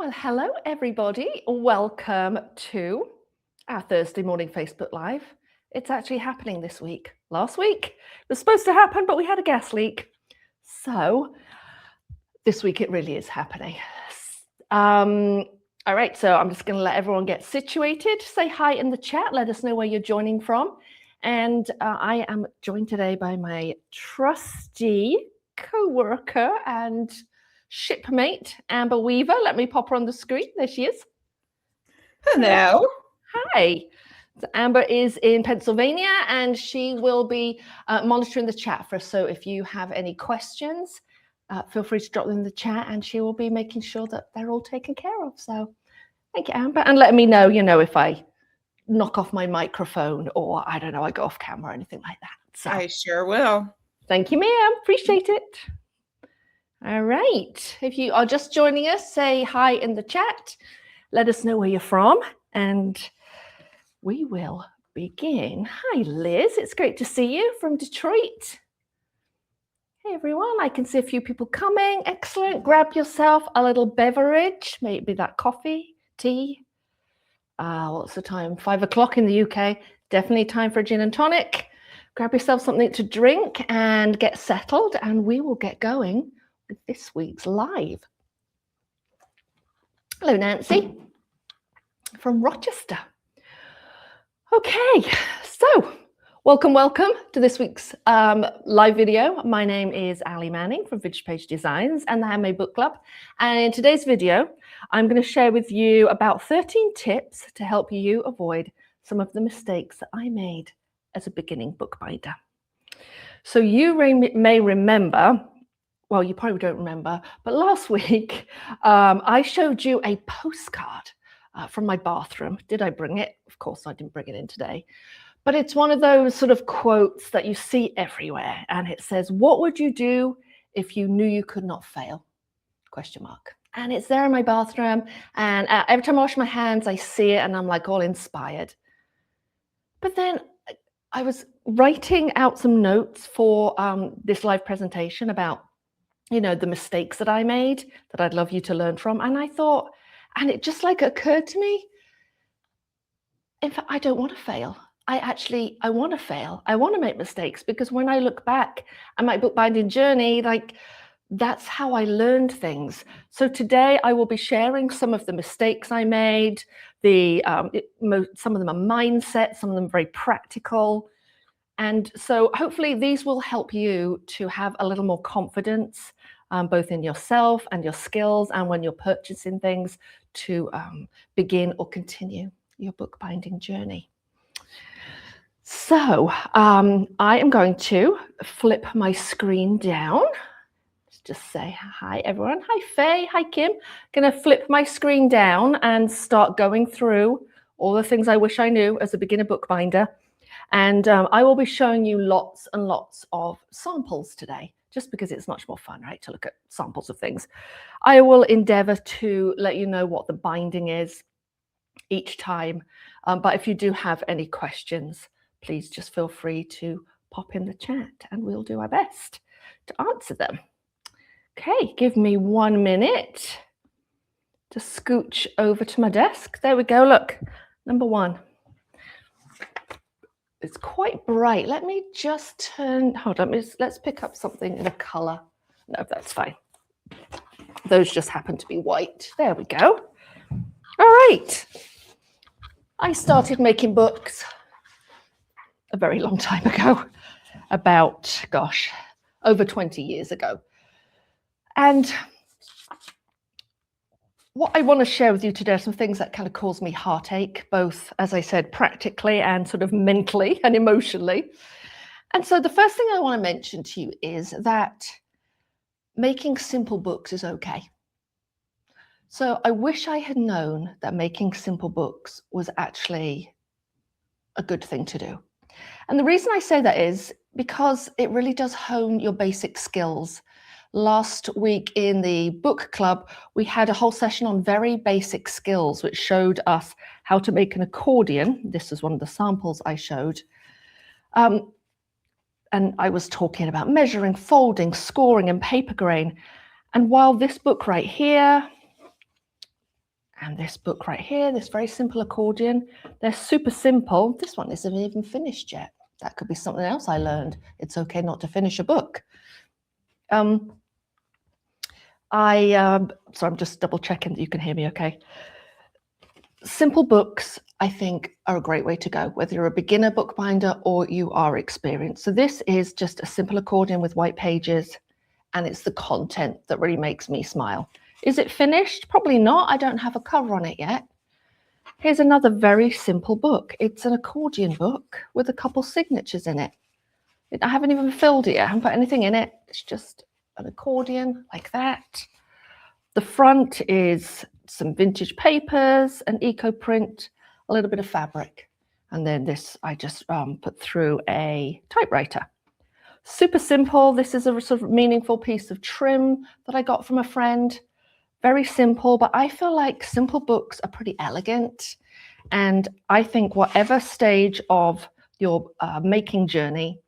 Well, hello, everybody. Welcome to our Thursday morning Facebook Live. It's actually happening this week. Last week it was supposed to happen, but we had a gas leak. So this week it really is happening. All right, so I'm just going to let everyone get situated. Say hi in the chat. Let us know where you're joining from. And I am joined today by my trusty co-worker and shipmate, Amber Weaver. Let me pop her on the screen. There she is. Hello. Hi. So Amber is in Pennsylvania and she will be monitoring the chat for us. So if you have any questions, feel free to drop them in the chat and she will be making sure that they're all taken care of. So thank you, Amber. And let me know, if I knock off my microphone or I don't know, I go off camera or anything like that. So I sure will. thank you, ma'am. Appreciate it. All right. If you are just joining us, say hi in the chat. Let us know where you're from and we will begin. Hi, Liz. It's great to see you from Detroit. Hey, everyone. I can see a few people coming. Excellent. Grab yourself a little beverage, maybe that coffee, tea. What's the time? 5 o'clock in the UK. Definitely time for a gin and tonic. Grab yourself something to drink and get settled, and we will get going with this week's live. Hello, Nancy from Rochester. Okay, so welcome to this week's live video. My name is Ali Manning from Vintage Page Designs and the Handmade Book Club. And in today's video, I'm going to share with you about 13 tips to help you avoid some of the mistakes that I made as a beginning bookbinder. So you may remember, well, you probably don't remember, but last week I showed you a postcard from my bathroom. Did I bring it? Of course, I didn't bring it in today. But it's one of those sort of quotes that you see everywhere. And it says, what would you do if you knew you could not fail? ? And it's there in my bathroom. And every time I wash my hands, I see it and I'm like all inspired. But then I was writing out some notes for this live presentation about, the mistakes that I made that I'd love you to learn from. And I thought, and it just like occurred to me, in fact, I don't want to fail. I want to fail. I want to make mistakes because when I look back at my bookbinding journey, that's how I learned things. So today I will be sharing some of the mistakes I made. Some of them are mindset, some of them are very practical. And so hopefully these will help you to have a little more confidence, both in yourself and your skills, and when you're purchasing things to begin or continue your bookbinding journey. So I am going to flip my screen down. Let's just say hi, everyone. Hi, Faye. Hi, Kim. Going to flip my screen down and start going through all the things I wish I knew as a beginner bookbinder. And I will be showing you lots and lots of samples today, just because it's much more fun, right, to look at samples of things. I will endeavor to let you know what the binding is each time. But if you do have any questions, please just feel free to pop in the chat and we'll do our best to answer them. Okay, give me 1 minute to scooch over to my desk. There we go. Look, number one. It's quite bright. Let me just turn, hold on, let's pick up something in a color. No, that's fine. Those just happen to be white. There we go. All right. I started making books a very long time ago, about, over 20 years ago. And what I want to share with you today are some things that kind of cause me heartache, both, as I said, practically and sort of mentally and emotionally. And so the first thing I want to mention to you is that making simple books is okay. So I wish I had known that making simple books was actually a good thing to do. And the reason I say that is because it really does hone your basic skills. Last week in the book club, we had a whole session on very basic skills, which showed us how to make an accordion. This is one of the samples I showed. And I was talking about measuring, folding, scoring, and paper grain. And while this book right here, And this book right here, this very simple accordion, they're super simple. This one isn't even finished yet. That could be something else I learned. It's okay not to finish a book. So I'm just double checking that you can hear me okay. Simple books, I think, are a great way to go, whether you're a beginner bookbinder or you are experienced. So this is just a simple accordion with white pages, and it's the content that really makes me smile. Is it finished? Probably not. I don't have a cover on it yet. Here's another very simple book. It's an accordion book with a couple signatures in it. I haven't even filled it yet. I haven't put anything in it. It's just an accordion like that. The front is some vintage papers, an eco print, a little bit of fabric. And then this I just put through a typewriter. Super simple. This is a sort of meaningful piece of trim that I got from a friend. Very simple, but I feel like simple books are pretty elegant. And I think whatever stage of your making journey,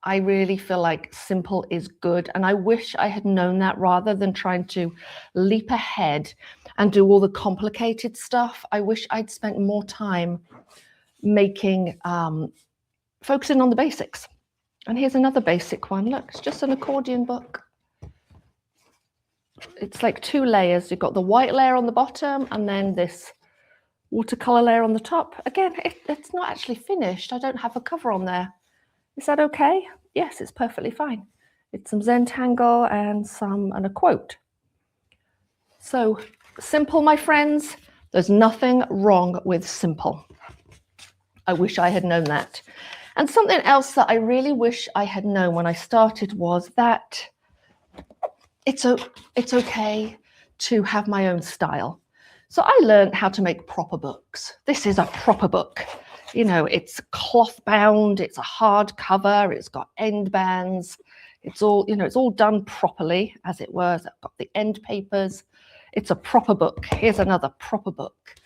I really feel like simple is good. And I wish I had known that rather than trying to leap ahead and do all the complicated stuff. I wish I'd spent more time making, focusing on the basics. And here's another basic one. Look, it's just an accordion book. It's like 2 layers. You've got the white layer on the bottom and then this watercolor layer on the top. Again, it's not actually finished. I don't have a cover on there. Is that okay? Yes, it's perfectly fine. It's some Zentangle and a quote. So simple, my friends. There's nothing wrong with simple. I wish I had known that. And something else that I really wish I had known when I started was that it's okay to have my own style. So I learned how to make proper books. This is a proper book. You know, it's cloth bound, it's a hard cover, it's got end bands, it's all, you know, it's all done properly, as it were. I've got the end papers. It's a proper book. Here's another proper book.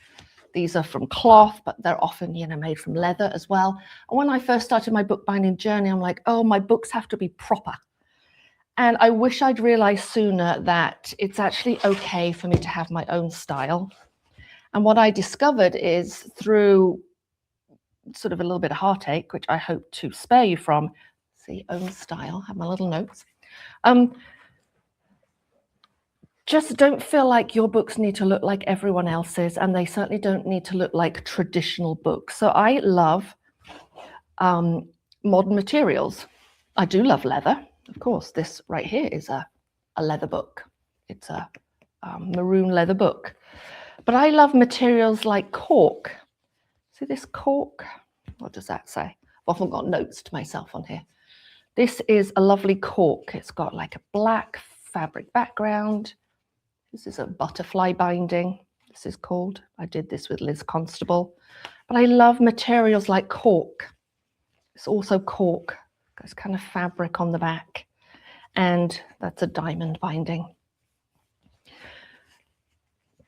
These are from cloth, but they're often, you know, made from leather as well. And when I first started my bookbinding journey, I'm like, oh, my books have to be proper. And I wish I'd realized sooner that it's actually okay for me to have my own style. And what I discovered is through sort of a little bit of heartache, which I hope to spare you from. See, own style, have my little notes. Just don't feel like your books need to look like everyone else's, and they certainly don't need to look like traditional books. So I love modern materials. I do love leather. Of course, this right here is a leather book. It's a maroon leather book. But I love materials like cork. See this cork? What does that say? I've often got notes to myself on here. This is a lovely cork. It's got like a black fabric background. This is a butterfly binding, this is called. I did this with Liz Constable. But I love materials like cork. It's also cork. There's kind of fabric on the back. And that's a diamond binding.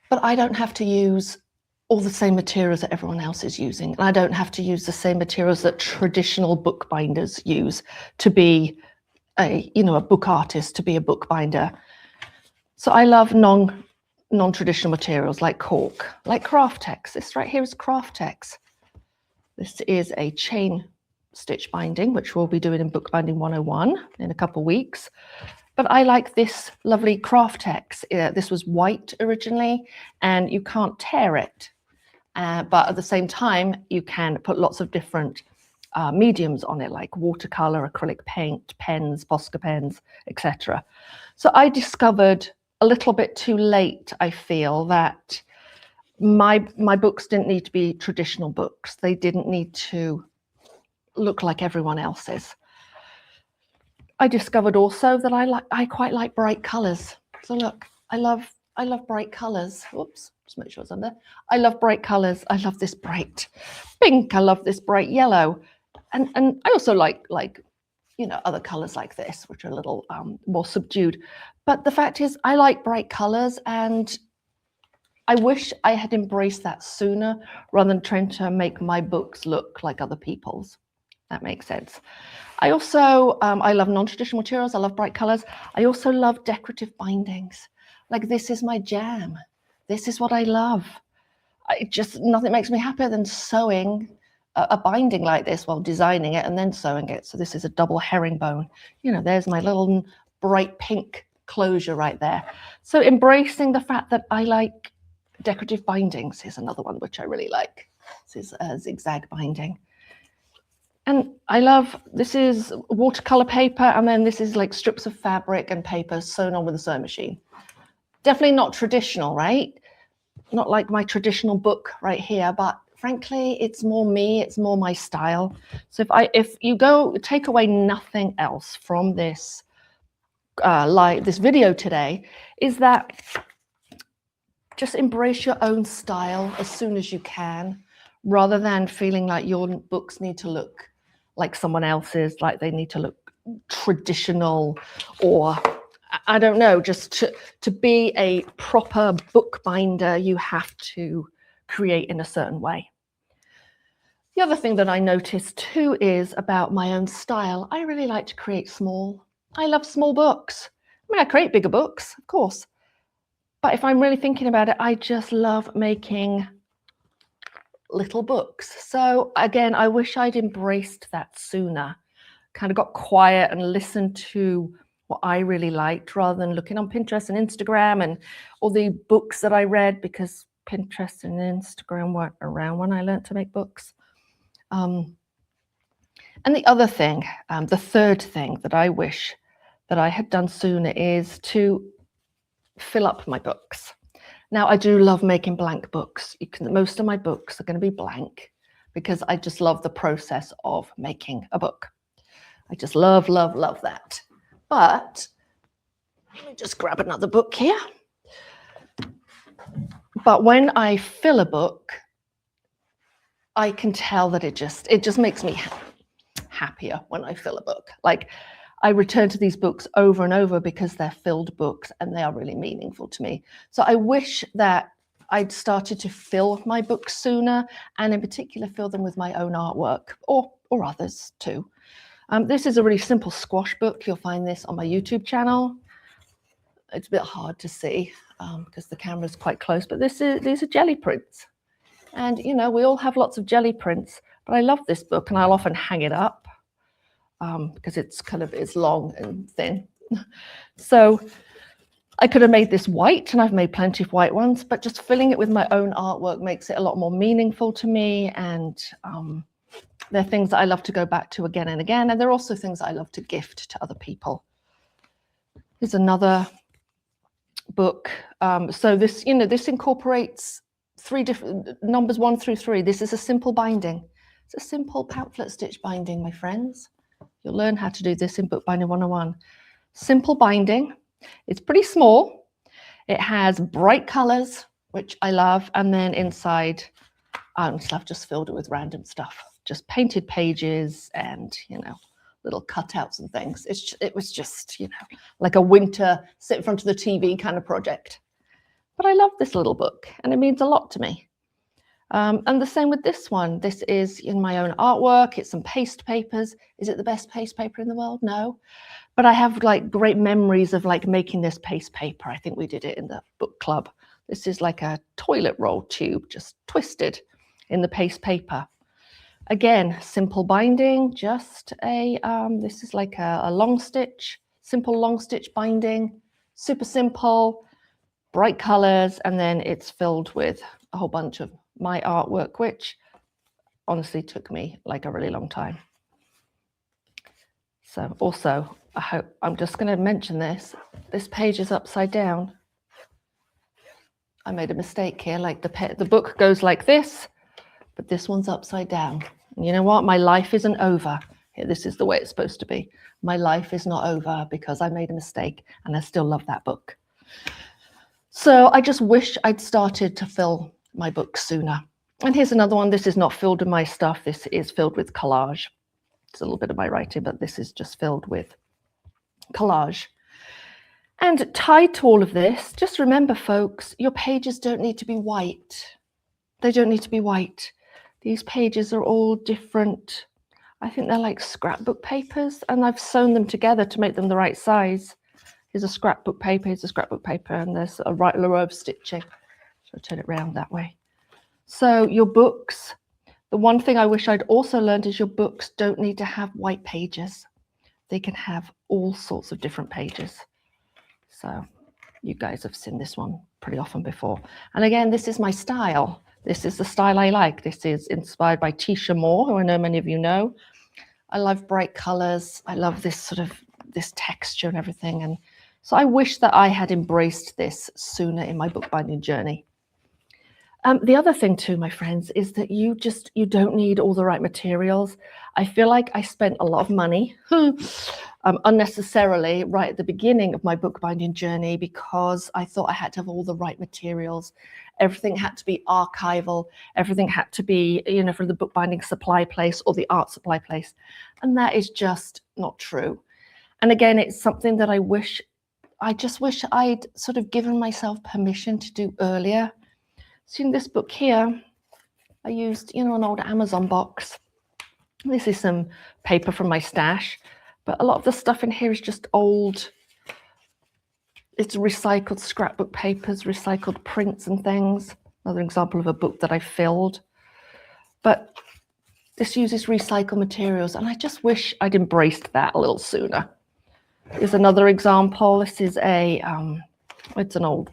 But I don't have to use all the same materials that everyone else is using. And I don't have to use the same materials that traditional bookbinders use to be a book artist, to be a bookbinder. So I love non-traditional materials like cork, like Craftex. This right here is Craftex. This is a chain stitch binding, which we'll be doing in Bookbinding 101 in a couple of weeks. But I like this lovely Craftex. This was white originally, and you can't tear it. But at the same time, you can put lots of different mediums on it, like watercolor, acrylic paint, pens, Posca pens, etc. So I discovered a little bit too late, I feel, that my books didn't need to be traditional books. They didn't need to look like everyone else's. I discovered also that I quite like bright colors. So look, I love bright colors. Whoops, just make sure it's under. I love bright colors. I love this bright pink. I love this bright yellow. And I also like other colors like this, which are a little more subdued. But the fact is, I like bright colors, and I wish I had embraced that sooner rather than trying to make my books look like other people's. That makes sense. I also, I love non-traditional materials. I love bright colors. I also love decorative bindings. Like this is my jam. This is what I love. Nothing makes me happier than sewing a binding like this, while designing it and then sewing it. So this is a double herringbone. There's my little bright pink closure right there. So embracing the fact that I like decorative bindings. Here's another one which I really like. This is a zigzag binding. And this is watercolor paper, and then this is like strips of fabric and paper sewn on with a sewing machine. Definitely not traditional, right? Not like my traditional book right here, but frankly, it's more me, it's more my style. So if you take away nothing else from this this video today, is that just embrace your own style as soon as you can, rather than feeling like your books need to look like someone else's, like they need to look traditional, or I don't know, just to be a proper bookbinder, you have to create in a certain way. The other thing that I noticed too is about my own style. I really like to create small. I love small books. I mean, I create bigger books, of course. But if I'm really thinking about it, I just love making little books. So again, I wish I'd embraced that sooner. Kind of got quiet and listened to what I really liked, rather than looking on Pinterest and Instagram and all the books that I read, because Pinterest and Instagram weren't around when I learned to make books. And the other thing, the third thing that I wish that I had done sooner, is to fill up my books. Now, I do love making blank books. Most of my books are going to be blank, because I just love the process of making a book. I just love, love, love that. But let me just grab another book here. But when I fill a book, I can tell that it just makes me happier when I fill a book. Like, I return to these books over and over because they're filled books and they are really meaningful to me. So I wish that I'd started to fill my books sooner, and in particular fill them with my own artwork, or others too. This is a really simple squash book. You'll find this on my YouTube channel. It's a bit hard to see because the camera's quite close, but these are jelly prints. And we all have lots of jelly prints, but I love this book, and I'll often hang it up because it's long and thin. So I could have made this white, and I've made plenty of white ones, but just filling it with my own artwork makes it a lot more meaningful to me. And they're things that I love to go back to again and again. And they're also things that I love to gift to other people. Here's another book. So this incorporates 3 different numbers, 1 through 3. This is a simple binding. It's a simple pamphlet stitch binding, my friends. You'll learn how to do this in Bookbinding 101. Simple binding. It's pretty small. It has bright colors, which I love. And then inside, I've just filled it with random stuff. Just painted pages and, little cutouts and things. It was just, like a winter sit in front of the TV kind of project. But I love this little book, and it means a lot to me. And the same with this one. This is in my own artwork. It's some paste papers. Is it the best paste paper in the world? No. But I have great memories of making this paste paper. I think we did it in the book club. This is like a toilet roll tube, just twisted in the paste paper. Again, simple binding, just this is like a long stitch, simple long stitch binding, super simple, bright colors, and then it's filled with a whole bunch of my artwork, which honestly took me a really long time. So also, I'm just going to mention this. This page is upside down. I made a mistake here. The book goes like this, but this one's upside down. And you know what? My life isn't over. This is the way it's supposed to be. My life is not over because I made a mistake, and I still love that book. So I just wish I'd started to fill my books sooner. And here's another one. This is not filled with my stuff. This is filled with collage. It's a little bit of my writing, but this is just filled with collage. And tied to all of this, just remember, folks, your pages don't need to be white. They don't need to be white. These pages are all different. I think they're like scrapbook papers, and I've sewn them together to make them the right size. Here's a scrapbook paper, here's a scrapbook paper, and there's a right row of stitching. So turn it round that way. So your books, the one thing I wish I'd also learned is your books don't need to have white pages. They can have all sorts of different pages. So you guys have seen this one pretty often before. And again, this is my style. This is the style I like. This is inspired by Tisha Moore, who I know many of you know. I love bright colors. I love this this texture and everything. And so I wish that I had embraced this sooner in my bookbinding journey. The other thing too, my friends, is that you don't need all the right materials. I feel like I spent a lot of money unnecessarily right at the beginning of my bookbinding journey because I thought I had to have all the right materials. Everything had to be archival. Everything had to be, from the bookbinding supply place or the art supply place. And that is just not true. And again, it's something that I just wish I'd sort of given myself permission to do earlier. So in this book here, I used, an old Amazon box. This is some paper from my stash, but a lot of the stuff in here is just old. It's recycled scrapbook papers, recycled prints and things. Another example of a book that I filled. But this uses recycled materials, and I just wish I'd embraced that a little sooner. Here's another example. This is it's an old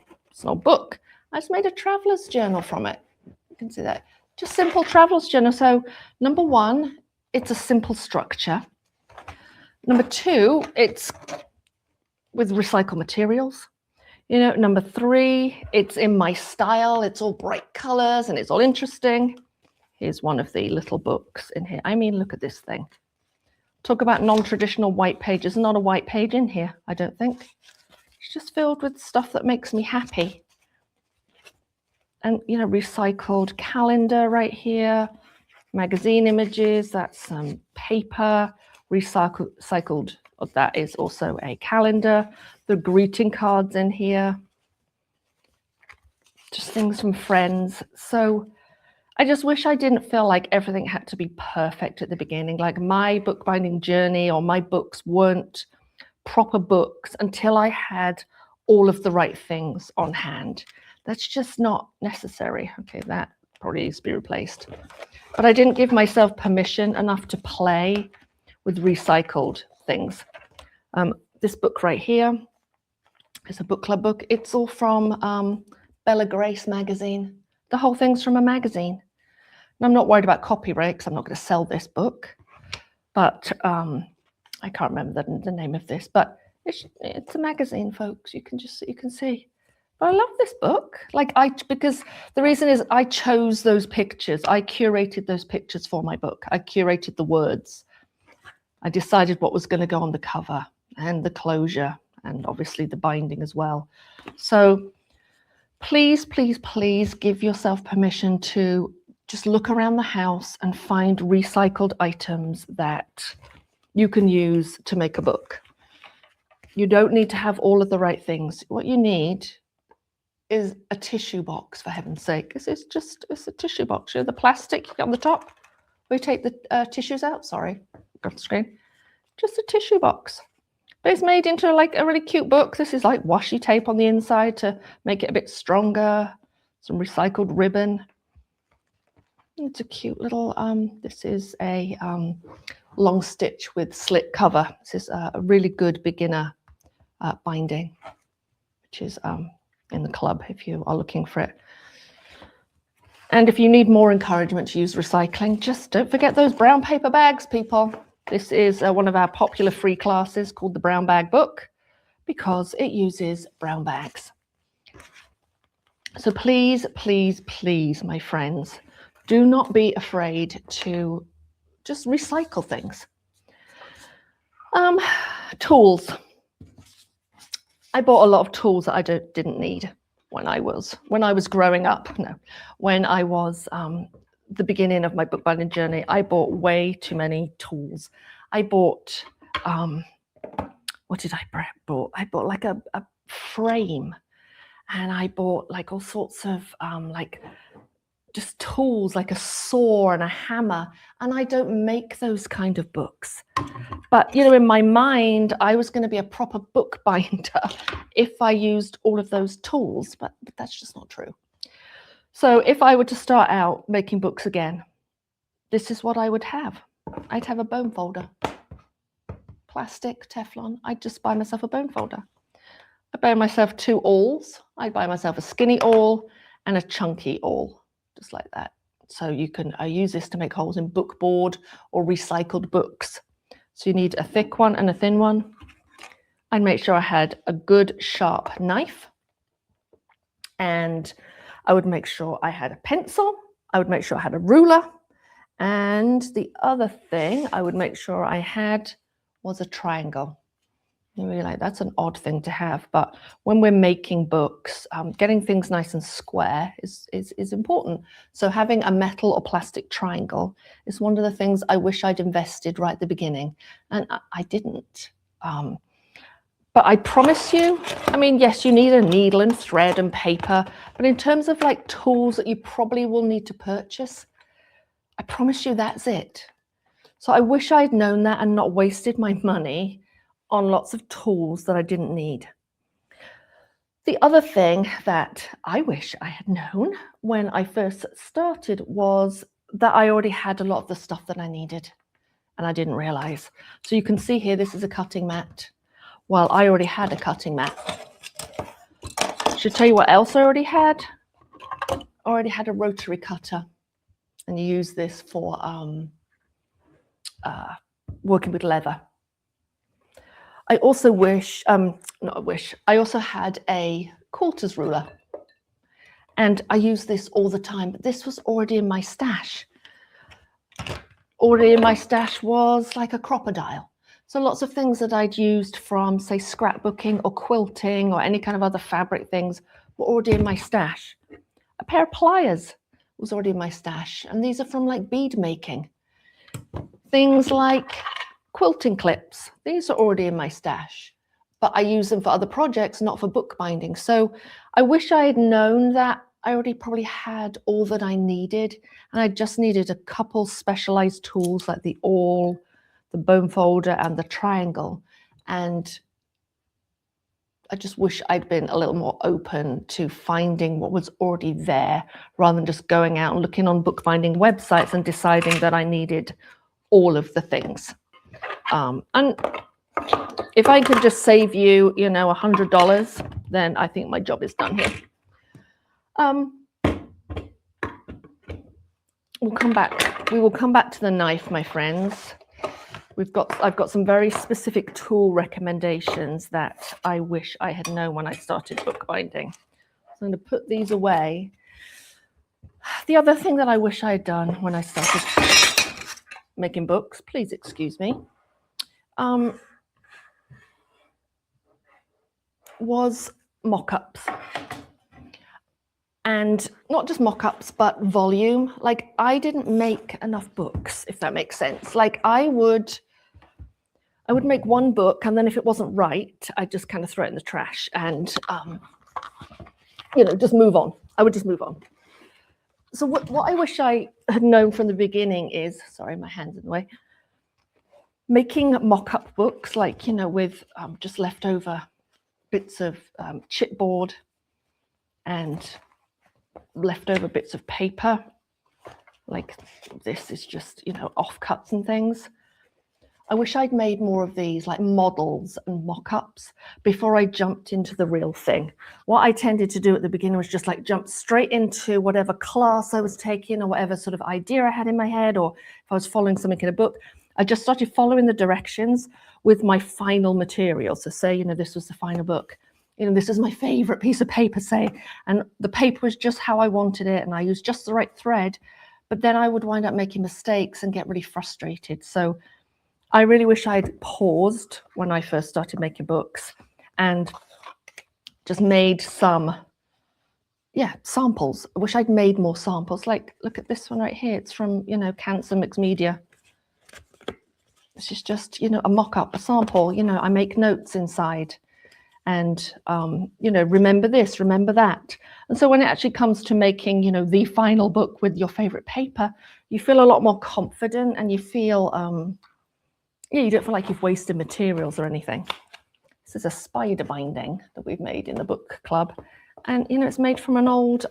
book. I just made a traveler's journal from it. You can see that. Just simple traveler's journal. So number one, it's a simple structure. Number two, it's with recycled materials. Number three, it's in my style. It's all bright colors and it's all interesting. Here's one of the little books in here. I mean, look at this thing. Talk about non-traditional white pages. Not a white page in here, I don't think. It's just filled with stuff that makes me happy. And, recycled calendar right here, magazine images, that's some paper, recycled, that is also a calendar, the greeting cards in here, just things from friends. So I just wish I didn't feel like everything had to be perfect at the beginning. Like my bookbinding journey or my books weren't proper books until I had all of the right things on hand. That's just not necessary. Okay, that probably needs to be replaced. But I didn't give myself permission enough to play with recycled things. This book right here is a book club book. It's all from Bella Grace magazine. The whole thing's from a magazine. And I'm not worried about copyright because I'm not going to sell this book. But I can't remember the name of this. But it's a magazine, folks. You can see. But I love this book. Because the reason is I chose those pictures. I curated those pictures for my book. I curated the words. I decided what was going to go on the cover and the closure and obviously the binding as well. So please, please, please give yourself permission to just look around the house and find recycled items that you can use to make a book. You don't need to have all of the right things. What you need is a tissue box, for heaven's sake. It's a tissue box. The plastic on the top where you take the tissues out. Sorry, got the screen. Just a tissue box. But it's made into like a really cute book. This is like washi tape on the inside to make it a bit stronger. Some recycled ribbon. It's a cute little, this is a long stitch with slit cover. This is a really good beginner binding, which is in the club if you are looking for it. And if you need more encouragement to use recycling, just don't forget those brown paper bags, people. This is one of our popular free classes called the Brown Bag Book because it uses brown bags. So please, please, please, my friends, do not be afraid to just recycle things. Tools. I bought a lot of tools that I didn't need when I was growing up. No, when I was the beginning of my bookbinding journey, I bought way too many tools. I bought, what did I bought? I bought like a frame, and I bought like all sorts of like just tools, like a saw and a hammer. And I don't make those kind of books. But, in my mind, I was going to be a proper bookbinder if I used all of those tools, but that's just not true. So if I were to start out making books again, this is what I would have. I'd have a bone folder. Plastic, Teflon. I'd just buy myself a bone folder. I'd buy myself 2 awls. I'd buy myself a skinny awl and a chunky awl, just like that. So you can use this to make holes in book board or recycled books. So you need a thick one and a thin one. I'd make sure I had a good sharp knife, and I would make sure I had a pencil. I would make sure I had a ruler, and the other thing I would make sure I had was a triangle. You really like, that's an odd thing to have, but when we're making books, getting things nice and square is important. So having a metal or plastic triangle is one of the things I wish I'd invested right at the beginning, and I didn't. But I promise you, I mean, yes, you need a needle and thread and paper, but in terms of like tools that you probably will need to purchase, I promise you that's it. So I wish I'd known that and not wasted my money on lots of tools that I didn't need. The other thing that I wish I had known when I first started was that I already had a lot of the stuff that I needed, and I didn't realize. So you can see here, this is a cutting mat. Well, I already had a cutting mat. Should tell you what else I already had. I already had a rotary cutter, and you use this for working with leather. I also I also had a quarters ruler, and I use this all the time, but this was already in my stash. Already in my stash was like a crocodile. So lots of things that I'd used from, say, scrapbooking or quilting or any kind of other fabric things were already in my stash. A pair of pliers was already in my stash, and these are from like bead making. Things like quilting clips, these are already in my stash, but I use them for other projects, not for bookbinding. So I wish I had known that I already probably had all that I needed, and I just needed a couple specialized tools like the awl, the bone folder, and the triangle. And I just wish I'd been a little more open to finding what was already there, rather than just going out and looking on bookbinding websites and deciding that I needed all of the things. And if I could just save you, $100, then I think my job is done here. We will come back to the knife, my friends. I've got some very specific tool recommendations that I wish I had known when I started bookbinding. So I'm going to put these away. The other thing that I wish I had done when I started making books, please excuse me, was mock-ups. And not just mock-ups, but volume. Like, I didn't make enough books, if that makes sense. Like, I would make one book, and then if it wasn't right, I'd just kind of throw it in the trash and, just move on. I would just move on. So what I wish I had known from the beginning is, sorry, my hand's in the way, making mock-up books, like, with just leftover bits of chipboard and leftover bits of paper, like this is just, offcuts and things. I wish I'd made more of these, like models and mock-ups, before I jumped into the real thing. What I tended to do at the beginning was just like jump straight into whatever class I was taking or whatever sort of idea I had in my head, or if I was following something in a book, I just started following the directions with my final material. So say, this was the final book. This is my favorite piece of paper, say, and the paper was just how I wanted it, and I used just the right thread, but then I would wind up making mistakes and get really frustrated. So I really wish I'd paused when I first started making books and just made some, samples. I wish I'd made more samples. Like, look at this one right here. It's from, Cancer Mixed Media. This is just, a mock-up, a sample. I make notes inside. And, remember this, remember that. And so when it actually comes to making, the final book with your favorite paper, you feel a lot more confident, and you feel, you don't feel like you've wasted materials or anything. This is a spider binding that we've made in the book club. And, it's made from an old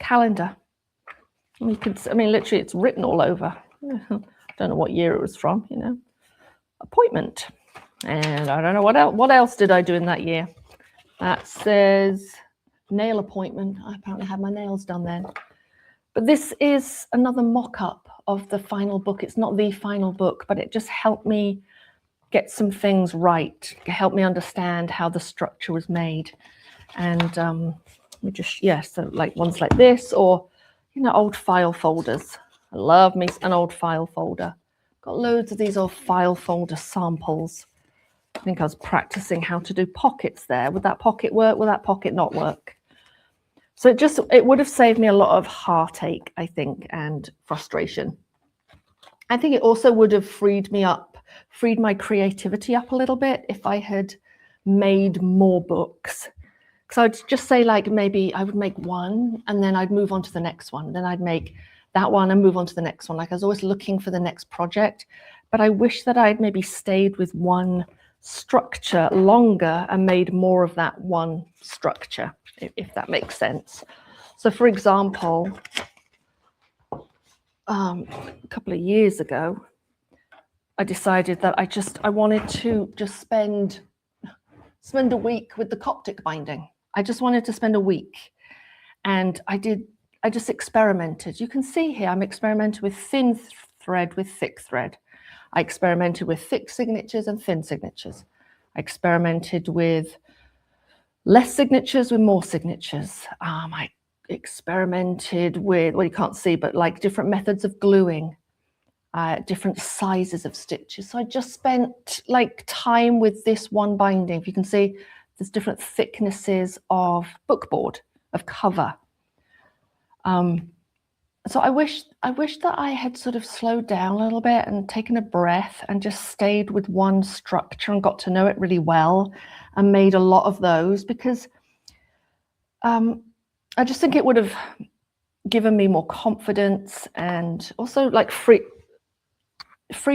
calendar. And you can, I mean, literally it's written all over. Don't know what year it was from, you know. Appointment. And I don't know what else did I do in that year. That says nail appointment. I apparently had my nails done then. But this is another mock-up of the final book. It's not the final book, but it just helped me get some things right, help me understand how the structure was made. And we just, so like ones like this, or, you know, old file folders. I love me an old file folder. Got loads of these old file folder samples. I think I was practicing how to do pockets there. Would that pocket work? Would that pocket not work? So it would have saved me a lot of heartache, I think, and frustration. I think it also would have freed my creativity up a little bit if I had made more books. So I'd just say, like, maybe I would make one and then I'd move on to the next one. Then I'd make that one and move on to the next one. Like, I was always looking for the next project, but I wish that I'd maybe stayed with one structure longer and made more of that one structure, if that makes sense. So for example, a couple of years ago, I decided that I wanted to just spend a week with the Coptic binding. I just wanted to spend a week. And I just experimented. You can see here, I'm experimenting with thin thread with thick thread. I experimented with thick signatures and thin signatures. I experimented with less signatures with more signatures. I experimented with, well, you can't see, but like different methods of gluing, different sizes of stitches. So I just spent like time with this one binding. If you can see, there's different thicknesses of bookboard, of cover. So I wish that I had sort of slowed down a little bit and taken a breath and just stayed with one structure and got to know it really well and made a lot of those, because I just think it would have given me more confidence and also like freed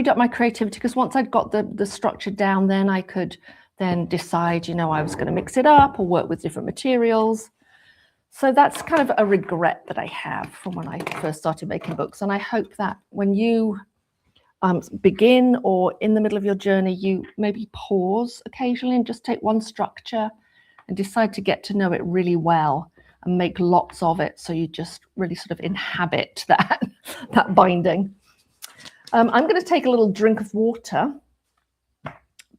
up my creativity, because once I'd got the structure down, then I could then decide, you know, I was going to mix it up or work with different materials. So that's kind of a regret that I have from when I first started making books. And I hope that when you begin or in the middle of your journey, you maybe pause occasionally and just take one structure and decide to get to know it really well and make lots of it. So you just really sort of inhabit that binding. I'm going to take a little drink of water,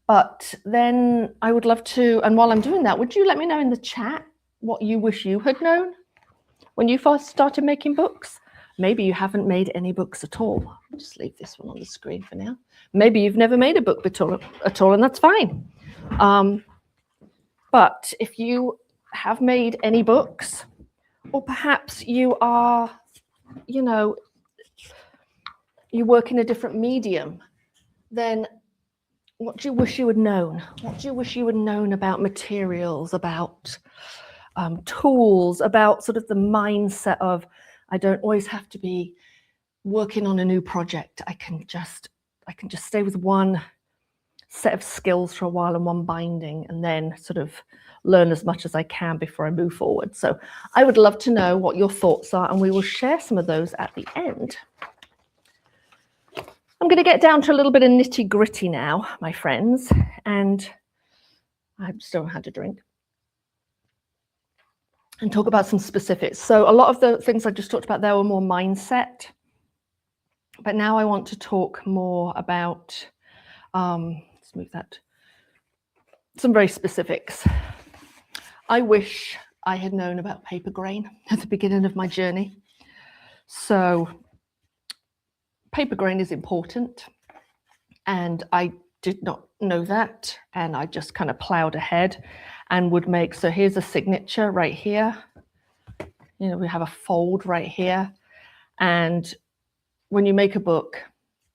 but then I would love to, and while I'm doing that, would you let me know in the chat what you wish you had known when you first started making books? Maybe you haven't made any books at all. I'll just leave this one on the screen for now. Maybe you've never made a book at all, and that's fine. But if you have made any books, or perhaps you are, you know, you work in a different medium, then what do you wish you had known? What do you wish you had known about materials, about tools, about sort of the mindset of, I don't always have to be working on a new project. I can just stay with one set of skills for a while and one binding, and then sort of learn as much as I can before I move forward. So I would love to know what your thoughts are, and we will share some of those at the end. I'm going to get down to a little bit of nitty gritty now, my friends, and I still had a drink, and talk about some specifics. So a lot of the things I just talked about there were more mindset, but now I want to talk more about, let's move that, some very specifics. I wish I had known about paper grain at the beginning of my journey. So paper grain is important, and I did not know that, and I just kind of plowed ahead and would make, so here's a signature right here. You know, we have a fold right here, and when you make a book,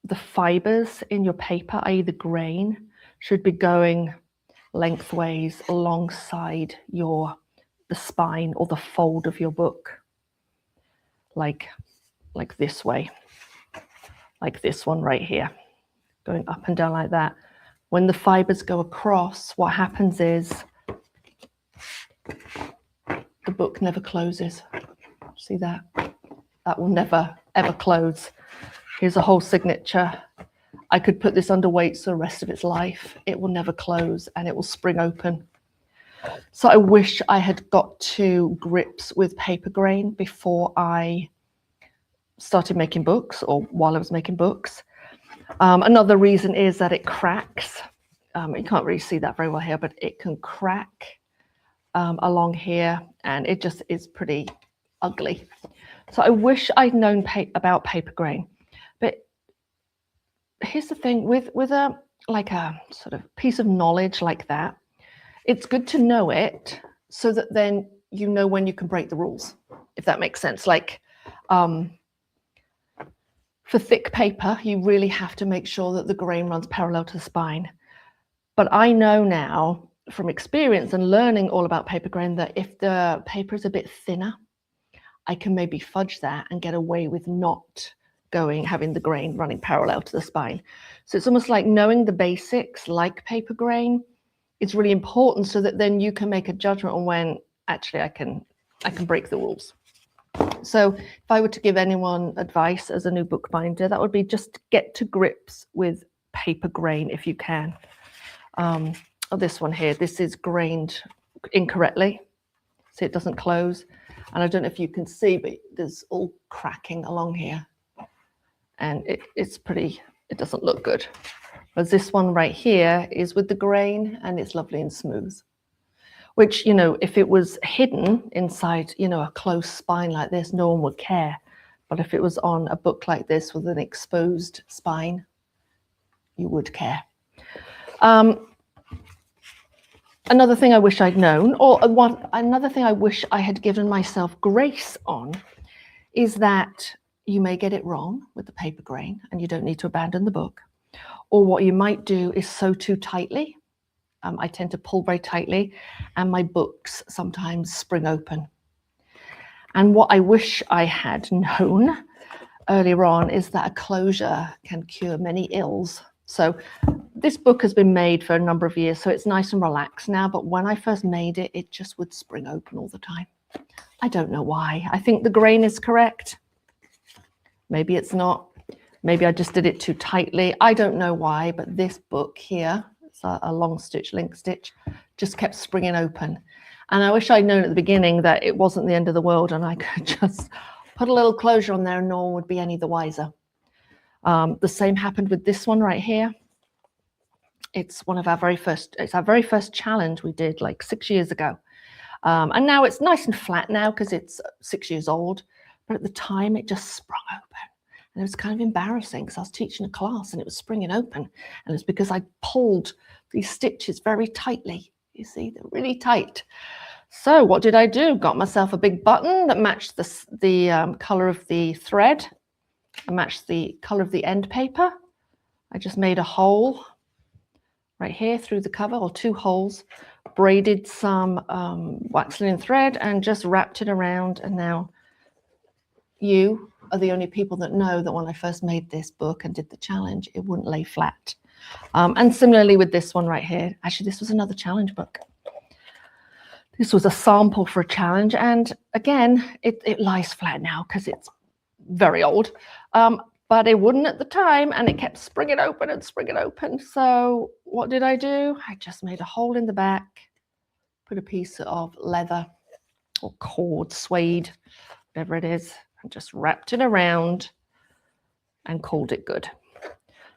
the fibers in your paper, i.e. the grain, should be going lengthways alongside the spine or the fold of your book, like this way, like this one right here, going up and down like that. When the fibers go across, what happens is the book never closes. See that? That will never, ever close. Here's a whole signature. I could put this under weights for the rest of its life. It will never close and it will spring open. So I wish I had got to grips with paper grain before I started making books, or while I was making books. Another reason is that it cracks. You can't really see that very well here, but it can crack along here, and it just is pretty ugly. So I wish I'd known about paper grain. But here's the thing, with a sort of piece of knowledge like that, it's good to know it so that then you know when you can break the rules, if that makes sense. Like for thick paper, you really have to make sure that the grain runs parallel to the spine. But I know now from experience and learning all about paper grain that if the paper is a bit thinner, I can maybe fudge that and get away with not having the grain running parallel to the spine. So it's almost like knowing the basics, like paper grain, is really important so that then you can make a judgment on when actually I can break the rules. So if I were to give anyone advice as a new bookbinder, that would be just get to grips with paper grain if you can. This one here, this is grained incorrectly, so it doesn't close. And I don't know if you can see, but there's all cracking along here. And it doesn't look good. Whereas this one right here is with the grain and it's lovely and smooth. Which, if it was hidden inside, a close spine like this, no one would care. But if it was on a book like this with an exposed spine, you would care. Another thing I wish I'd known, another thing I wish I had given myself grace on, is that you may get it wrong with the paper grain and you don't need to abandon the book. Or what you might do is sew too tightly. I tend to pull very tightly and my books sometimes spring open. And what I wish I had known earlier on is that a closure can cure many ills. So this book has been made for a number of years, so it's nice and relaxed now. But when I first made it, it just would spring open all the time. I don't know why. I think the grain is correct. Maybe it's not. Maybe I just did it too tightly. I don't know why, but this book here, it's a long stitch, link stitch, just kept springing open. And I wish I'd known at the beginning that it wasn't the end of the world and I could just put a little closure on there and no one would be any the wiser. The same happened with this one right here. It's our very first challenge we did like 6 years ago. And now it's nice and flat now because it's 6 years old. But at the time, it just sprung open. And it was kind of embarrassing because I was teaching a class and it was springing open. And it's because I pulled these stitches very tightly. You see, they're really tight. So what did I do? Got myself a big button that matched the color of the thread. I matched the color of the end paper. I just made a hole right here through the cover, or 2 holes, braided some wax linen thread and just wrapped it around. And now you are the only people that know that when I first made this book and did the challenge, it wouldn't lay flat. And similarly with this one right here. Actually, this was another challenge book. This was a sample for a challenge. And again, it lies flat now because it's very old. But it wouldn't at the time, and it kept springing open and springing open. So what did I do? I just made a hole in the back, put a piece of leather or cord, suede, whatever it is, and just wrapped it around and called it good.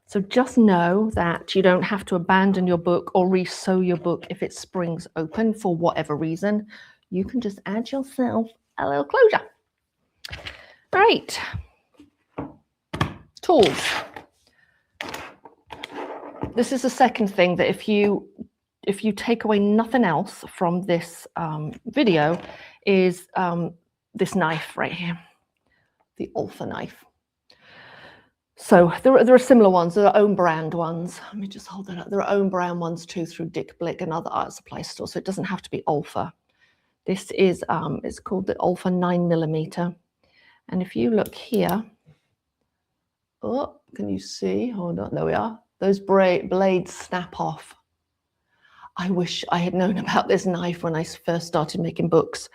So just know that you don't have to abandon your book or re-sew your book if it springs open for whatever reason. You can just add yourself a little closure. All right. Tools. This is the second thing that if you take away nothing else from this video is this knife right here, the Alpha knife. So there are similar ones. There are own brand ones. Let me just hold that up. There are own brand ones too through Dick Blick and other art supply stores. So it doesn't have to be Alpha. This is it's called the Alpha 9mm. And if you look here, oh, can you see? Hold on, there we are. Those blades snap off. I wish I had known about this knife when I first started making books.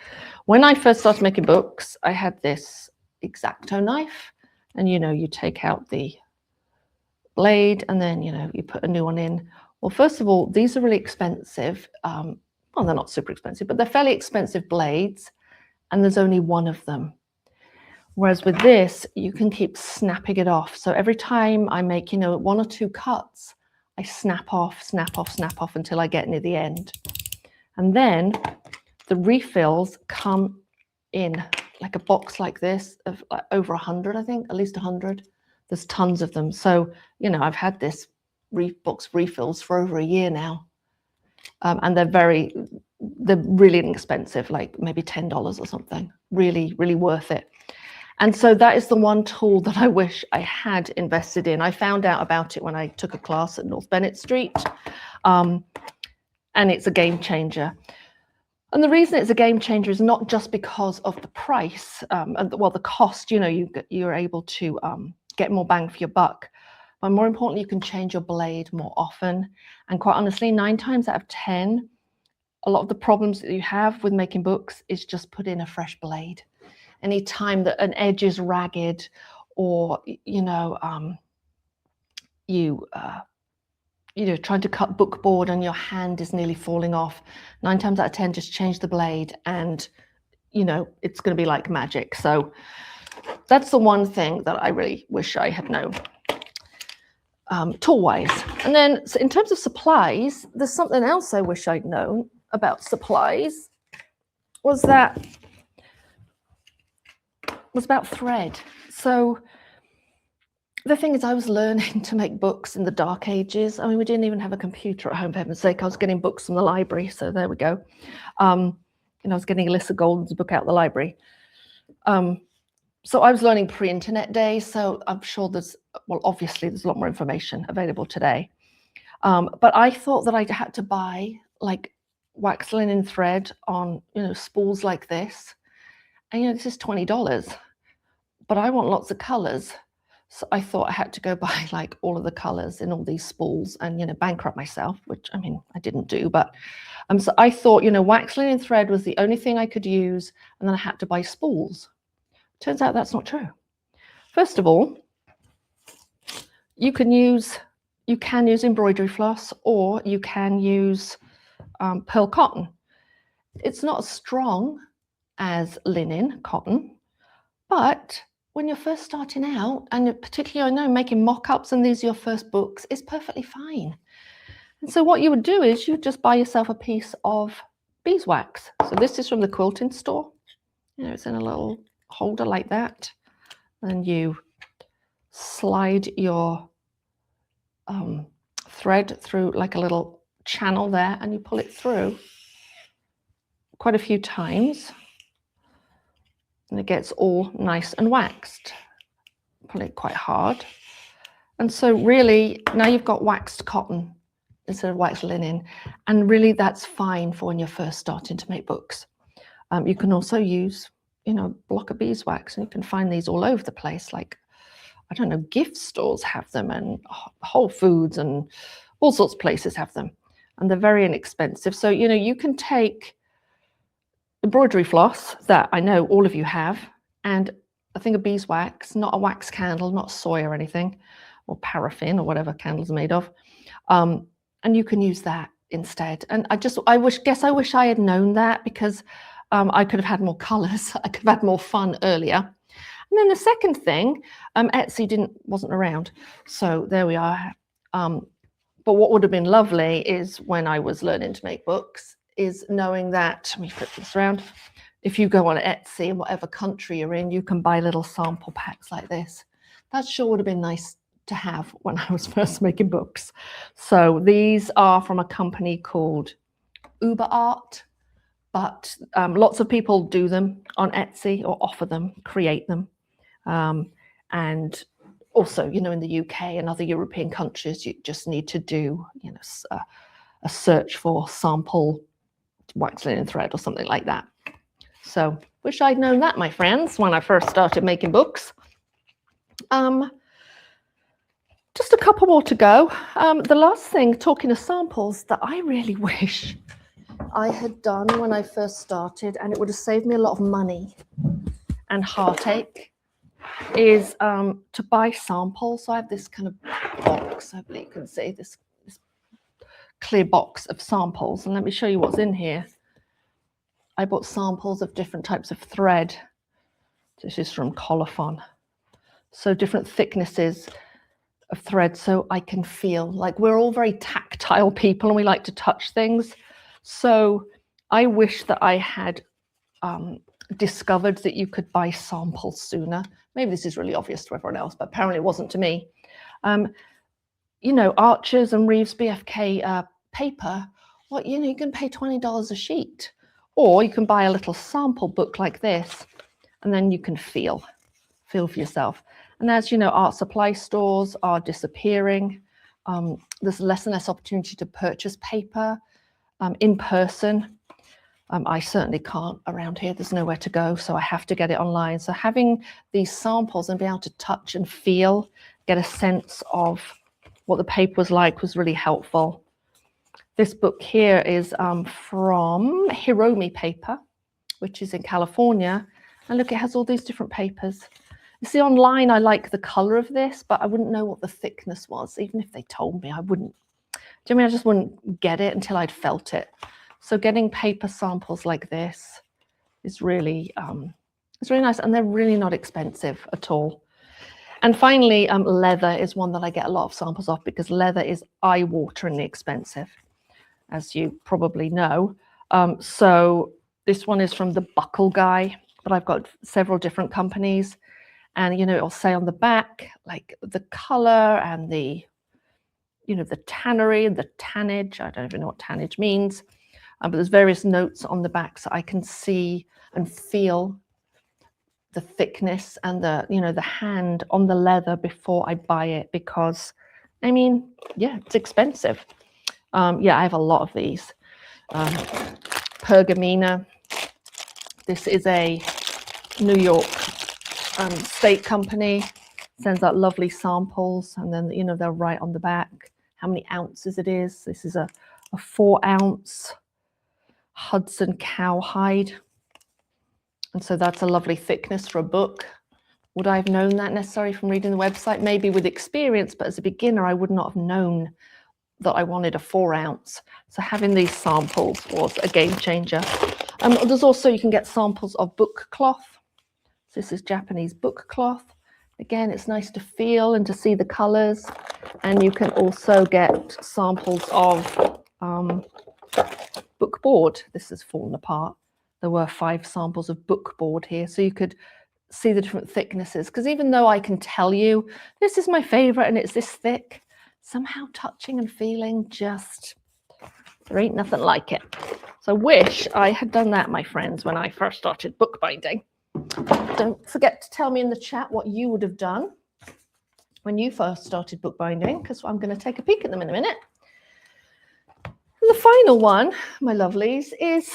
When I first started making books, I had this X-Acto knife, and you take out the blade and then you put a new one in. Well, first of all, these are really expensive. Well, they're not super expensive, but they're fairly expensive blades, and there's only one of them. Whereas with this, you can keep snapping it off. So every time I make, one or two cuts, I snap off, snap off, snap off until I get near the end. And then the refills come in like a box like this of like over 100, I think, at least 100. There's tons of them. So, I've had this box refills for over a year now. And they're really inexpensive, like maybe $10 or something. Really, really worth it. And so that is the one tool that I wish I had invested in. I found out about it when I took a class at North Bennett Street, and it's a game changer. And the reason it's a game changer is not just because of the price, the cost. You're able to get more bang for your buck, but more importantly, you can change your blade more often. And quite honestly, 9 times out of 10, a lot of the problems that you have with making books is just put in a fresh blade. Any time that an edge is ragged, or trying to cut bookboard and your hand is nearly falling off, 9 times out of 10, just change the blade and it's going to be like magic. So that's the one thing that I really wish I had known, tool-wise. And then so in terms of supplies, there's something else I wish I'd known about supplies, was about thread. So the thing is, I was learning to make books in the dark ages. I mean, we didn't even have a computer at home, for heaven's sake. I was getting books from the library, so there we go. I was getting Alyssa Golden's book out of the library. So I was learning pre-internet days, so I'm sure obviously there's a lot more information available today. But I thought that I had to buy like wax linen thread on, spools like this. And, this is $20, but I want lots of colors. So I thought I had to go buy like all of the colors in all these spools and, bankrupt myself, which I mean, I didn't do, but so I thought, wax linen thread was the only thing I could use. And then I had to buy spools. Turns out that's not true. First of all, you can use embroidery floss, or you can use pearl cotton. It's not as strong as linen cotton, but when you're first starting out, and particularly I know making mock-ups and these are your first books, is perfectly fine. And so what you would do is you just buy yourself a piece of beeswax. So this is from the quilting store. It's in a little holder like that, and you slide your thread through like a little channel there, and you pull it through quite a few times, and it gets all nice and waxed. Pull it quite hard, and so really now you've got waxed cotton instead of waxed linen, and really that's fine for when you're first starting to make books. You can also use block of beeswax, and you can find these all over the place. Like, I don't know, gift stores have them, and Whole Foods and all sorts of places have them, and they're very inexpensive. So you can take embroidery floss that I know all of you have, and a thing of beeswax, not a wax candle, not soy or anything, or paraffin or whatever candles are made of, and you can use that instead. And I wish I had known that, because I could have had more colors. I could have had more fun earlier. And then the second thing, Etsy wasn't around, so there we are. But what would have been lovely is, when I was learning to make books, is knowing that, let me flip this around, if you go on Etsy in whatever country you're in, you can buy little sample packs like this. That sure would have been nice to have when I was first making books. So these are from a company called Uber Art. But lots of people do them on Etsy, or offer them, create them. And also, in the UK and other European countries, you just need to do, a search for sample wax linen thread or something like that. So wish I'd known that, my friends, when I first started making books. just a couple more to go. The last thing, talking of samples, that I really wish I had done when I first started, and it would have saved me a lot of money and heartache, is to buy samples. So I have this kind of box, I believe you can see this clear box of samples, and let me show you what's in here. I bought samples of different types of thread. This is from Colophon. So different thicknesses of thread, so I can feel. Like, we're all very tactile people and we like to touch things. So I wish that I had discovered that you could buy samples sooner. Maybe this is really obvious to everyone else, but apparently it wasn't to me. You know, Archer's and Reeves BFK paper, well, you know, you can pay $20 a sheet, or you can buy a little sample book like this, and then you can feel for yourself. And as you know, art supply stores are disappearing. There's less and less opportunity to purchase paper in person. I certainly can't around here. There's nowhere to go, so I have to get it online. So having these samples and be able to touch and feel, get a sense of what the paper was like, was really helpful. This book here is from Hiromi Paper, which is in California. And look, it has all these different papers. You see, online, I like the color of this, but I wouldn't know what the thickness was. Even if they told me, I wouldn't. Do you know what I mean? I just wouldn't get it until I'd felt it. So getting paper samples like this is really, it's really nice, and they're really not expensive at all. And finally, leather is one that I get a lot of samples of, because leather is eye-wateringly expensive, as you probably know. So this one is from the Buckle Guy, but I've got several different companies. And, you know, it'll say on the back, like the color and the, you know, the tannery and the tannage. I don't even know what tannage means, but there's various notes on the back, so I can see and feel the thickness and the, you know, the hand on the leather before I buy it, because, I mean, yeah, it's expensive. Yeah, I have a lot of these. Pergamena. This is a New York state company, sends out lovely samples, and then, you know, they'll write on the back how many ounces it is. This is a 4-ounce Hudson cowhide, and so that's a lovely thickness for a book. Would I have known that necessarily from reading the website? Maybe with experience, but as a beginner I would not have known that I wanted a 4-ounce. So having these samples was a game changer. There's also, you can get samples of book cloth. This is Japanese book cloth. Again, it's nice to feel and to see the colors. And you can also get samples of book board. This has fallen apart. There were 5 samples of book board here, so you could see the different thicknesses. Because even though I can tell you, this is my favorite and it's this thick, somehow touching and feeling, just, there ain't nothing like it. So I wish I had done that, my friends, when I first started bookbinding. Don't forget to tell me in the chat what you would have done when you first started bookbinding, because I'm going to take a peek at them in a minute. And the final one, my lovelies, is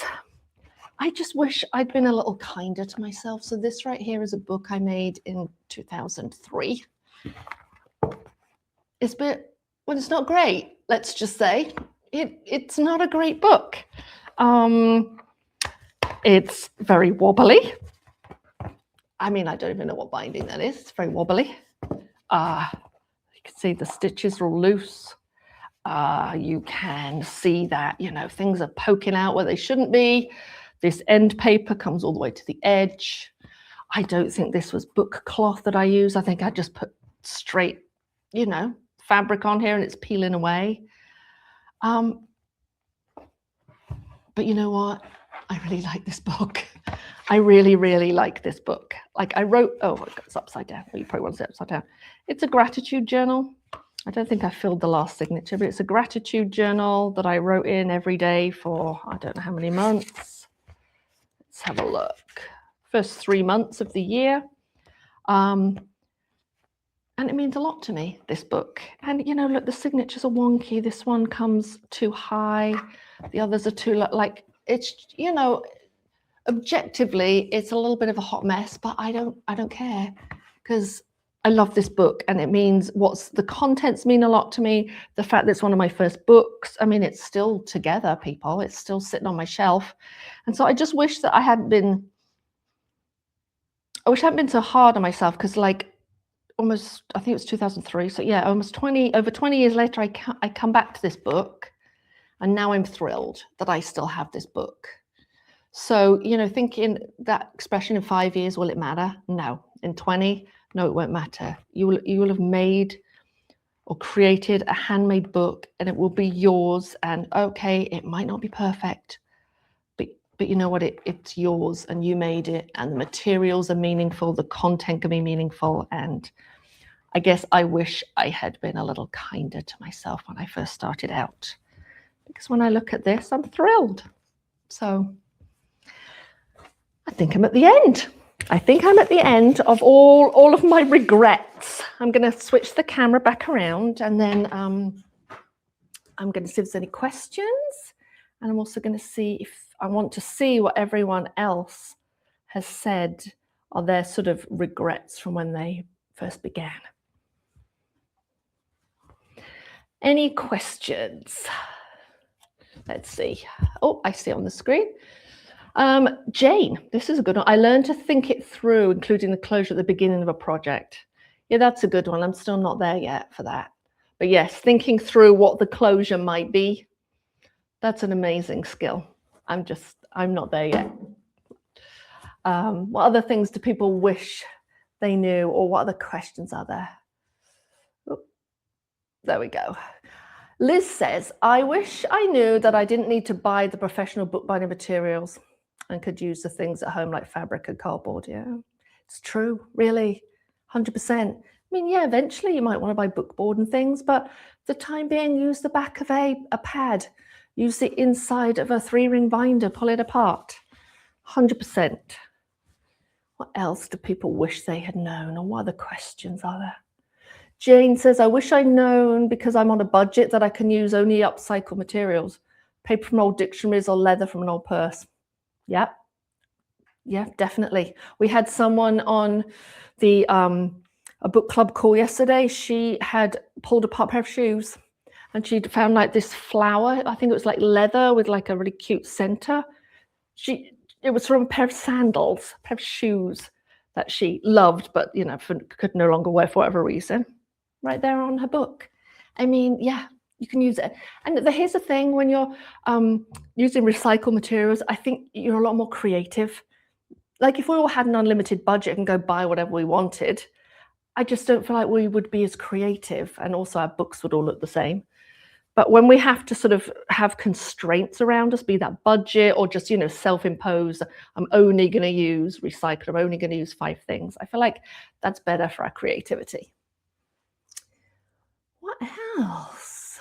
I just wish I'd been a little kinder to myself. So this right here is a book I made in 2003. It's a bit, well, it's not great, let's just say. It's not a great book. It's very wobbly. I mean, I don't even know what binding that is. It's very wobbly. You can see the stitches are all loose. You can see that, you know, things are poking out where they shouldn't be. This end paper comes all the way to the edge. I don't think this was book cloth that I use. I think I just put straight, you know, fabric on here and it's peeling away. But you know what? I really like this book. I really, really like this book. Like I wrote, oh, it's upside down. Well, you probably want to say upside down. It's a gratitude journal. I don't think I filled the last signature, but it's a gratitude journal that I wrote in every day for, I don't know how many months. Let's have a look. First 3 months of the year. And it means a lot to me, this book. And, you know, look, the signatures are wonky. This one comes too high. The others are too low. Like, it's, you know, objectively, it's a little bit of a hot mess, but I don't care, because I love this book, and it means the contents mean a lot to me. The fact that it's one of my first books. I mean, it's still together, people. It's still sitting on my shelf. And so I just wish that I hadn't been so hard on myself, because like almost, I think it was 2003. So yeah, over 20 years later, I come back to this book, and now I'm thrilled that I still have this book. So, thinking that expression, in 5 years, will it matter? No. In 20, no, it won't matter. You will have made or created a handmade book, and it will be yours. And okay, it might not be perfect, but you know what? It's yours, and you made it, and the materials are meaningful. The content can be meaningful. And I guess I wish I had been a little kinder to myself when I first started out, because when I look at this, I'm thrilled. So I think I'm at the end. I think I'm at the end of all of my regrets. I'm going to switch the camera back around, and then I'm going to see if there's any questions. And I'm also going to see if I want to see what everyone else has said are their sort of regrets from when they first began. Any questions? Let's see. Oh, I see it on the screen. Jane, this is a good one. I learned to think it through, including the closure at the beginning of a project. Yeah, that's a good one. I'm still not there yet for that. But yes, thinking through what the closure might be, that's an amazing skill. I'm not there yet. What other things do people wish they knew, or what other questions are there? Oh, there we go. Liz says, I wish I knew that I didn't need to buy the professional bookbinding materials and could use the things at home like fabric and cardboard. Yeah, it's true, really, 100%. I mean, yeah, eventually you might want to buy bookboard and things, but for the time being, use the back of a pad, use the inside of a 3-ring binder, pull it apart, 100%. What else do people wish they had known, or what other questions are there? Jane says, I wish I'd known, because I'm on a budget, that I can use only upcycled materials, paper from old dictionaries or leather from an old purse. Yeah, definitely. We had someone on the a book club call yesterday. She had pulled apart a pair of shoes, and she'd found like this flower. I think it was like leather with like a really cute center. It was from a pair of sandals, a pair of shoes that she loved, but could no longer wear for whatever reason. Right there on her book. I mean, yeah, you can use it. And here's the thing, when you're using recycled materials, I think you're a lot more creative. Like if we all had an unlimited budget and go buy whatever we wanted, I just don't feel like we would be as creative, and also our books would all look the same. But when we have to sort of have constraints around us, be that budget or just, self-imposed, I'm only going to use recycled, I'm only going to use 5 things, I feel like that's better for our creativity. What else?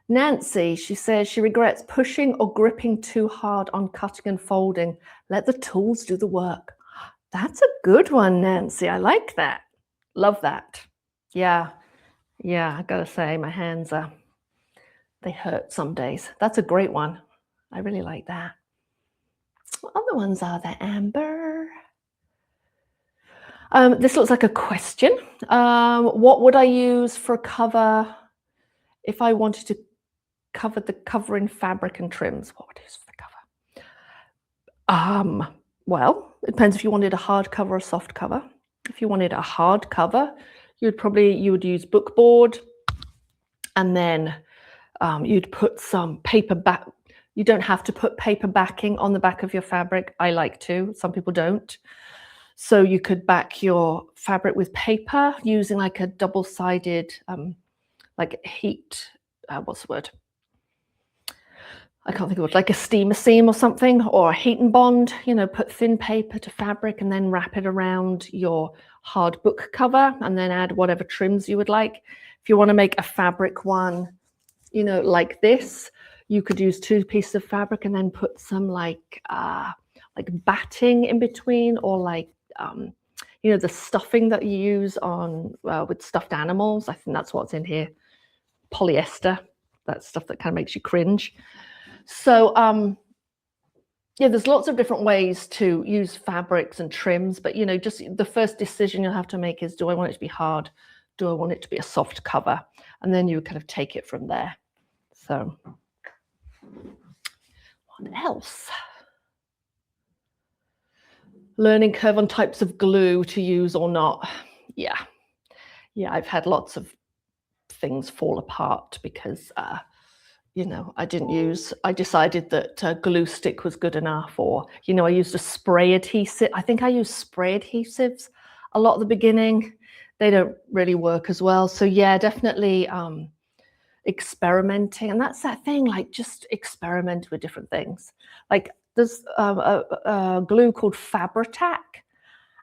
Nancy, she says she regrets pushing or gripping too hard on cutting and folding. Let the tools do the work. That's a good one, Nancy. I like that. Love that. Yeah, I gotta say, my hands they hurt some days. That's a great one. I really like that. What other ones are there, Amber? This looks like a question. What would I use for a cover if I wanted to cover the cover in fabric and trims? What would I use for the cover? Well, it depends if you wanted a hard cover or soft cover. If you wanted a hard cover, you would use bookboard, and then you'd put some paper back. You don't have to put paper backing on the back of your fabric. I like to. Some people don't. So you could back your fabric with paper using like a double-sided, like heat, what's the word? I can't think of it, like a steamer seam or something, or a heat and bond, put thin paper to fabric and then wrap it around your hard book cover, and then add whatever trims you would like. If you want to make a fabric one, like this, you could use 2 pieces of fabric and then put some like batting in between, or like the stuffing that you use on with stuffed animals. I think that's what's in here. Polyester, that stuff that kind of makes you cringe. So yeah, there's lots of different ways to use fabrics and trims, but just the first decision you'll have to make is, do I want it to be hard? Do I want it to be a soft cover? And then you kind of take it from there. So what else? Learning curve on types of glue to use or not. Yeah, I've had lots of things fall apart because I decided that glue stick was good enough, or I used a spray adhesive. I think I used spray adhesives a lot at the beginning. They don't really work as well. So yeah, definitely experimenting. And that's that thing, like just experiment with different things. Like there's a glue called Fabri-Tac.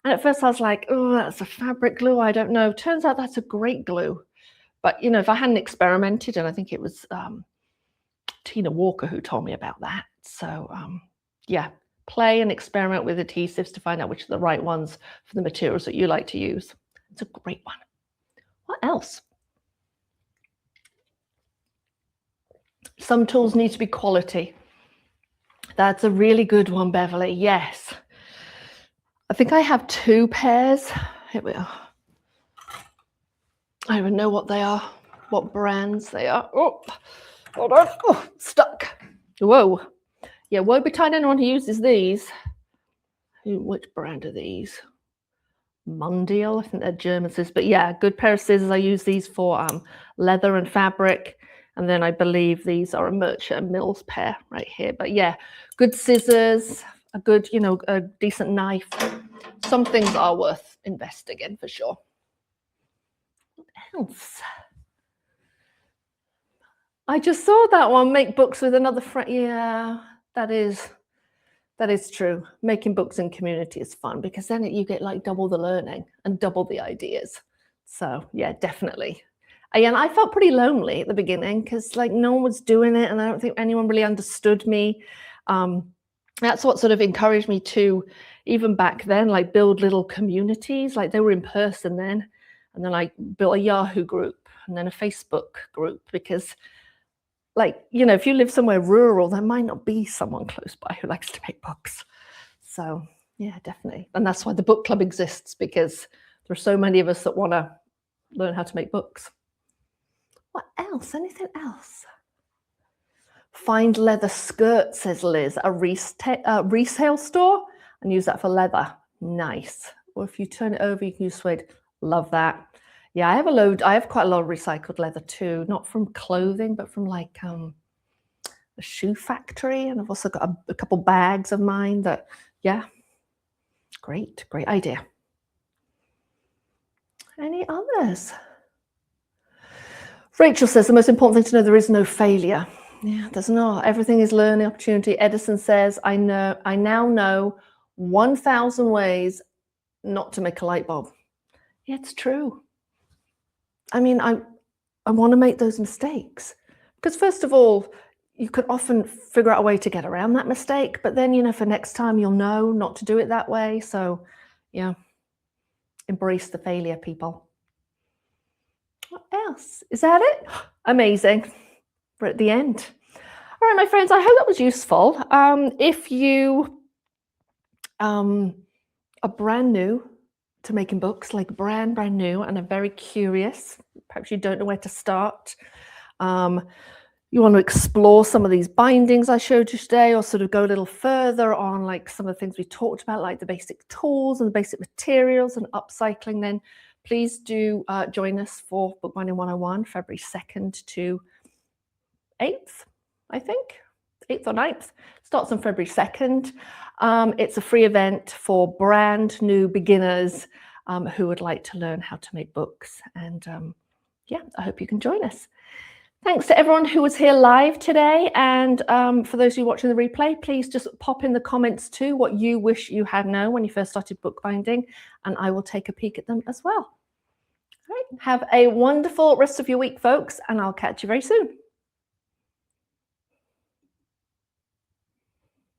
And at first I was like, oh, that's a fabric glue. I don't know. Turns out that's a great glue. But, if I hadn't experimented, and I think it was Tina Walker who told me about that. So yeah, play and experiment with adhesives to find out which are the right ones for the materials that you like to use. It's a great one. What else? Some tools need to be quality. That's a really good one, Beverly. Yes. I think I have 2 pairs. Here we are. I don't even know what they are, what brands they are. Oh, hold on. Oh, stuck. Whoa. Yeah, won't be tied anyone who uses these. Which brand are these? Mundial, I think they're German scissors. But yeah, good pair of scissors. I use these for leather and fabric. And then I believe these are a Merchant & Mills pair right here. But yeah, good scissors, a good, a decent knife. Some things are worth investing in for sure. What else? I just saw that one, make books with another friend. Yeah, that is true. Making books in community is fun because then you get like double the learning and double the ideas. So yeah, definitely. And I felt pretty lonely at the beginning because like no one was doing it and I don't think anyone really understood me. That's what sort of encouraged me to, even back then, like build little communities. Like they were in person then. And then I built a Yahoo group and then a Facebook group because like, if you live somewhere rural, there might not be someone close by who likes to make books. So yeah, definitely. And that's why the book club exists, because there are so many of us that want to learn how to make books. What else? Anything else? Find leather skirt, says Liz, a resale store, and use that for leather. Nice. Or if you turn it over, you can use suede. Love that. Yeah, I have quite a lot of recycled leather too, not from clothing, but from like a shoe factory. And I've also got a couple bags of mine that, yeah, great idea. Any others? Rachel says the most important thing to know, there is no failure. Yeah, there's not. Everything is learning opportunity. Edison says, I now know 1,000 ways not to make a light bulb. Yeah, it's true. I mean, I want to make those mistakes because first of all, you could often figure out a way to get around that mistake, but then, for next time you'll know not to do it that way. So yeah, embrace the failure, people. What else? Is that it? Amazing. We're at the end. All right, my friends, I hope that was useful. If you are brand new to making books, like brand new, and are very curious, perhaps you don't know where to start, you want to explore some of these bindings I showed you today, or sort of go a little further on like some of the things we talked about, like the basic tools and the basic materials and upcycling, then please do join us for Bookbinding 101, February 2nd to 8th, I think, 8th or 9th. Starts on February 2nd. It's a free event for brand new beginners who would like to learn how to make books. And yeah, I hope you can join us. Thanks to everyone who was here live today. And for those who are watching the replay, please just pop in the comments too what you wish you had known when you first started bookbinding, and I will take a peek at them as well. All right, have a wonderful rest of your week, folks, and I'll catch you very soon.